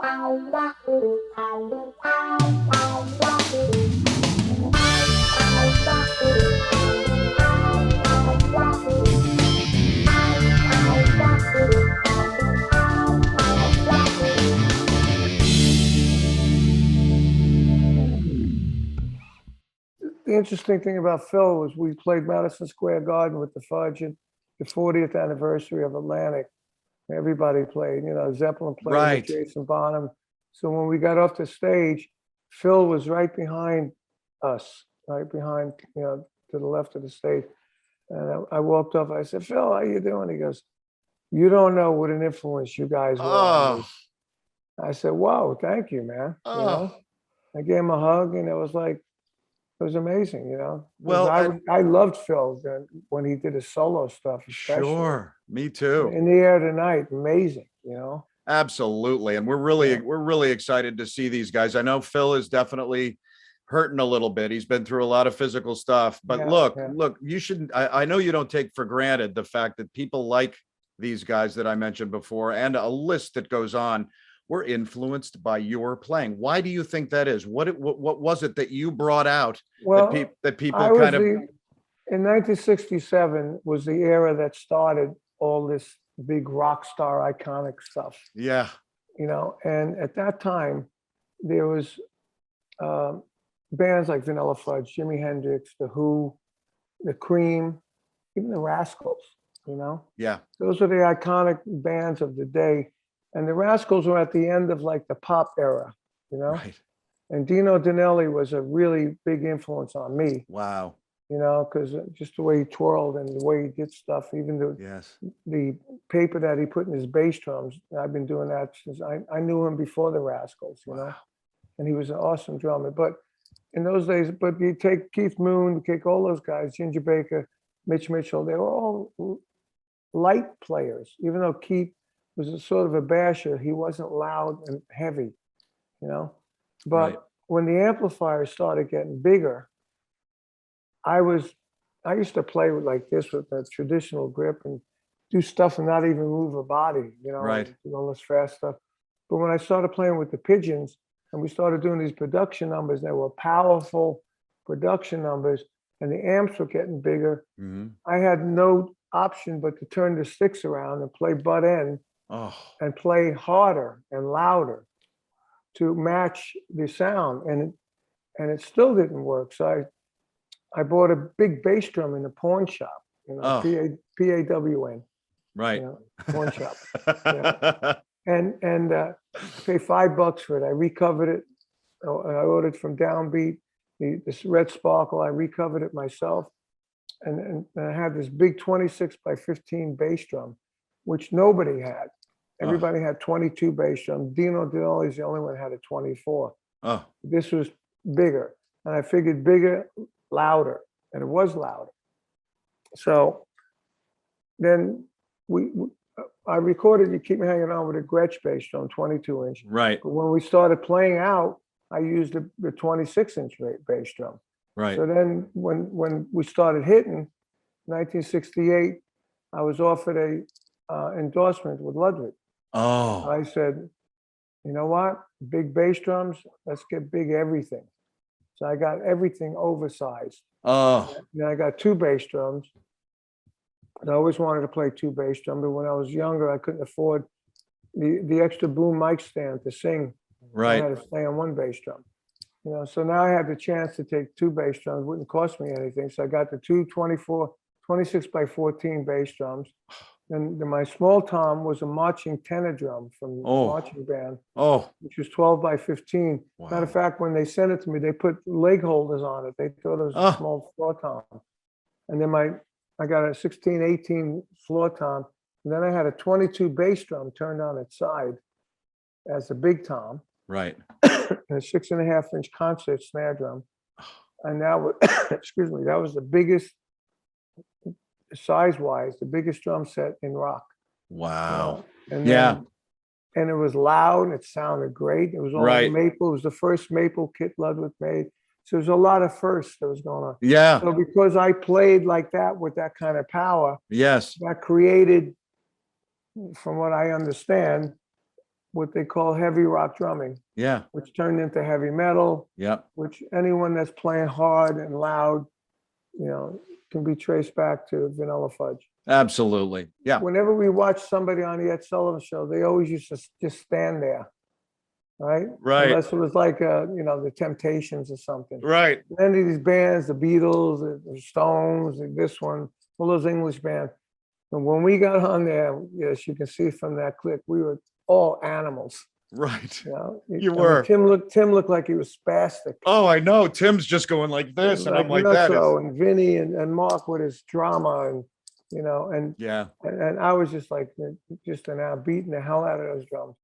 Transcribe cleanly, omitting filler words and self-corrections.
The interesting thing about Phil was we played Madison Square Garden with the Fudge at the 40th anniversary of Atlantic. Everybody played, you know, Zeppelin played Right. with Jason Bonham. So when we got off the stage, Phil was right behind us, right behind, you know, to the left of the stage. And I walked up, I said, Phil, how you doing? He goes, you don't know what an influence you guys were on me. I said, whoa, thank you, man. You know, I gave him a hug and it was like, it was amazing, you know. Well, I loved Phil when he did his solo stuff, especially. Sure, me too. In the Air Tonight, amazing, you know. Absolutely, and we're really excited to see these guys. I know Phil is definitely hurting a little bit. He's been through a lot of physical stuff, but look, you shouldn't. I know you don't take for granted the fact that people like these guys that I mentioned before, and a list that goes on, were influenced by your playing. Why do you think that is? What was it that you brought out that people kind of... In 1967 was the era that started all this big rock star iconic stuff. Yeah. You know, and at that time, there was bands like Vanilla Fudge, Jimi Hendrix, The Who, The Cream, even the Rascals, you know? Yeah. Those are the iconic bands of the day. And the Rascals were at the end of like the pop era, you know? Right. And Dino Danelli was a really big influence on me. Wow. You know, because just the way he twirled and the way he did stuff, even the paper that he put in his bass drums, I've been doing that since I knew him before the Rascals, you know? And he was an awesome drummer. But in those days, but you take Keith Moon, you take all those guys, Ginger Baker, Mitch Mitchell, they were all light players, even though Keith was a sort of a basher. He wasn't loud and heavy, you know. But when the amplifiers started getting bigger, I used to play with like this with a traditional grip and do stuff and not even move a body, you know, do all this fast stuff. But when I started playing with the Pigeons and we started doing these production numbers, they were powerful production numbers, and the amps were getting bigger. I had no option but to turn the sticks around and play butt end. And play harder and louder to match the sound, and it still didn't work. So I bought a big bass drum in a pawn shop, you know, PAWN, right? You know, pawn shop, and paid $5 for it. I recovered it. I ordered from Downbeat this Red Sparkle. I recovered it myself, and I had this big 26 by 15 bass drum, which nobody had. Everybody had 22 bass drums. Dino Danelli's the only one that had a 24. This was bigger. And I figured bigger, louder. And it was louder. So then I recorded You Keep Me Hanging On with a Gretsch bass drum, 22-inch. Right. But when we started playing out, I used the 26-inch bass drum. Right. So then when we started hitting, 1968, I was offered a endorsement with Ludwig. I said, you know what? Big bass drums, let's get big everything. So I got everything oversized. Then I got 2 bass drums. And I always wanted to play 2 bass drums, but when I was younger, I couldn't afford the extra boom mic stand to sing. Right. I had to stay on 1 bass drum. You know, so now I had the chance to take 2 bass drums. It wouldn't cost me anything. So I got the 26 by 14 bass drums. And my small tom was a marching tenor drum from the marching band, which was 12 by 15. Matter of fact, when they sent it to me, they put leg holders on it. They thought it was a small floor tom. And then I got a 16, 18 floor tom. And then I had a 22 bass drum turned on its side as a big tom. Right. And a 6.5-inch concert snare drum. And that was, excuse me, that was the biggest, size-wise, the biggest drum set in rock. Wow. And then, and it was loud. It sounded great. It was all maple. It was the first maple kit Ludwig made. So there's a lot of firsts that was going on. Yeah. So because I played like that with that kind of power, yes, that created, from what I understand, what they call heavy rock drumming, Yeah. which turned into heavy metal. Yep. Which anyone that's playing hard and loud, can be traced back to Vanilla Fudge. Absolutely. Yeah. Whenever we watch somebody on the Ed Sullivan Show, they always used to just stand there, right? Right. Unless it was like, the Temptations or something. Right. Any of these bands, the Beatles, the Stones, this one, all those English bands. And when we got on there, yes, you can see from that clip, we were all animals. Right. You were. Tim looked like he was spastic. Oh, I know. Tim's just going like this, and I'm like, that is. And Vinny and Mark with his drama, and and I was just like, just an hour beating the hell out of those drums.